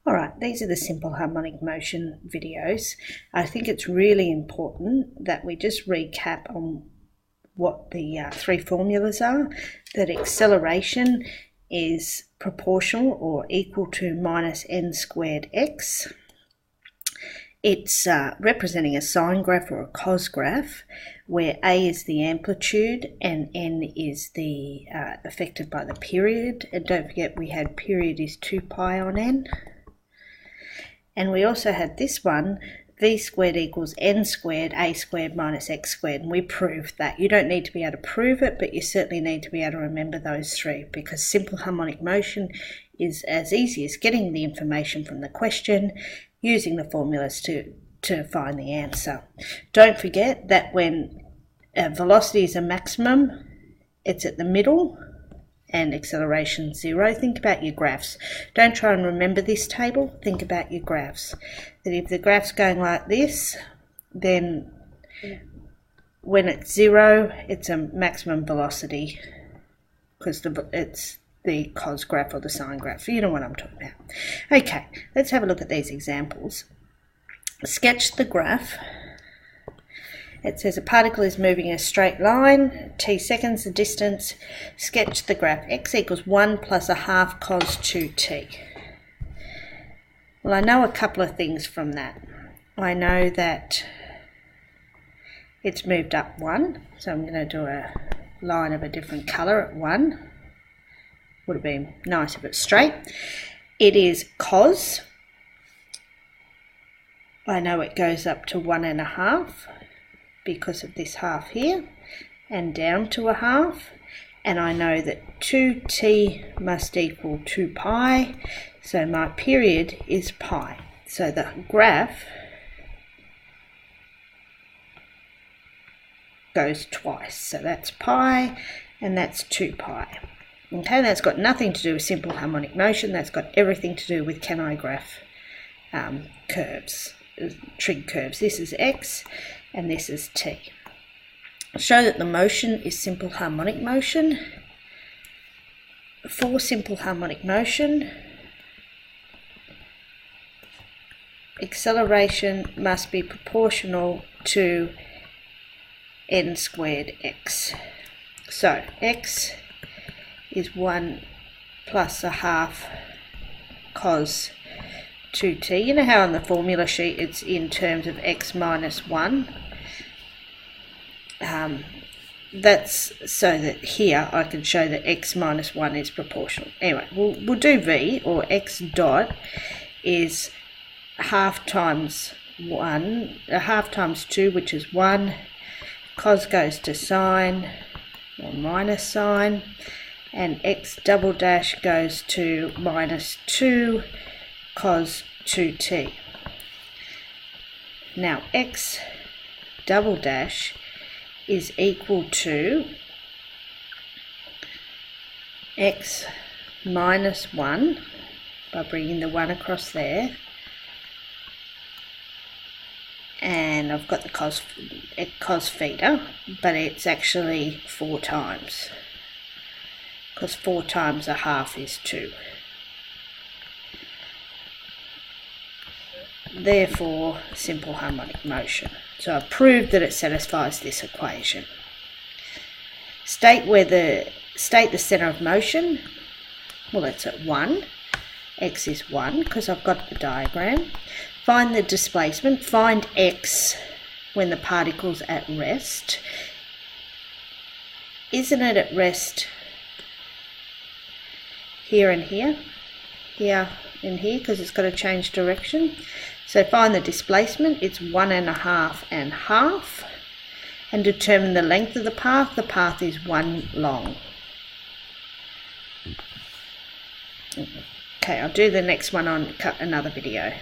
Alright, these are the simple harmonic motion videos. I think it's really important that we just recap on what the three formulas are. That acceleration is proportional or equal to minus n squared x. It's representing a sine graph or a cos graph, where a is the amplitude and n is the affected by the period. And don't forget, we had period is 2 pi on n. And we also had this one, v squared equals n squared, a squared minus x squared, and we proved that. You don't need to be able to prove it, but you certainly need to be able to remember those three, because simple harmonic motion is as easy as getting the information from the question, using the formulas to find the answer. Don't forget that when velocity is a maximum, it's at the middle, and acceleration 0. Think about your graphs. Don't try and remember this table, think about your graphs. That if the graph's going like this, then when it's 0, it's a maximum velocity, because it's the cos graph or the sine graph. You know what I'm talking about. Okay, let's have a look at these examples. Sketch the graph. It says a particle is moving in a straight line, t seconds the distance. Sketch the graph. X equals 1 plus a half cos 2t. Well, I know a couple of things from that. I know that it's moved up 1, so I'm going to do a line of a different colour at 1. Would have been nice if it's straight. It is cos. I know it goes up to 1.5. because of this half here, and down to a half, and I know that 2t must equal 2 pi, so my period is pi. So the graph goes twice, so that's pi and that's 2 pi. Okay, that's got nothing to do with simple harmonic motion, that's got everything to do with can I graph curves, trig curves. This is x and this is t. Show that the motion is simple harmonic motion. For simple harmonic motion, acceleration must be proportional to n squared x. So x is 1 plus a half cos 2t. You know how on the formula sheet it's in terms of x minus 1? That's so that here I can show that x minus 1 is proportional. Anyway, we'll do v, or x dot is half times 1, half times 2, which is 1. Cos goes to sine, or minus sine, and x double dash goes to minus 2 cos 2t. Now x double dash is equal to x minus 1, by bringing the 1 across there, and I've got the cos theta, but it's actually 4 times, because 4 times a half is 2. Therefore, simple harmonic motion. So I've proved that it satisfies this equation. State the centre of motion. Well, it's at 1. X is 1 because I've got the diagram. Find the displacement. Find x when the particle's at rest. Isn't it at rest here and here? Here and here, because it's got to change direction. So find the displacement. It's 1.5 and half, and determine the length of the path. The path is 1 long. Okay, I'll do the next one on another video.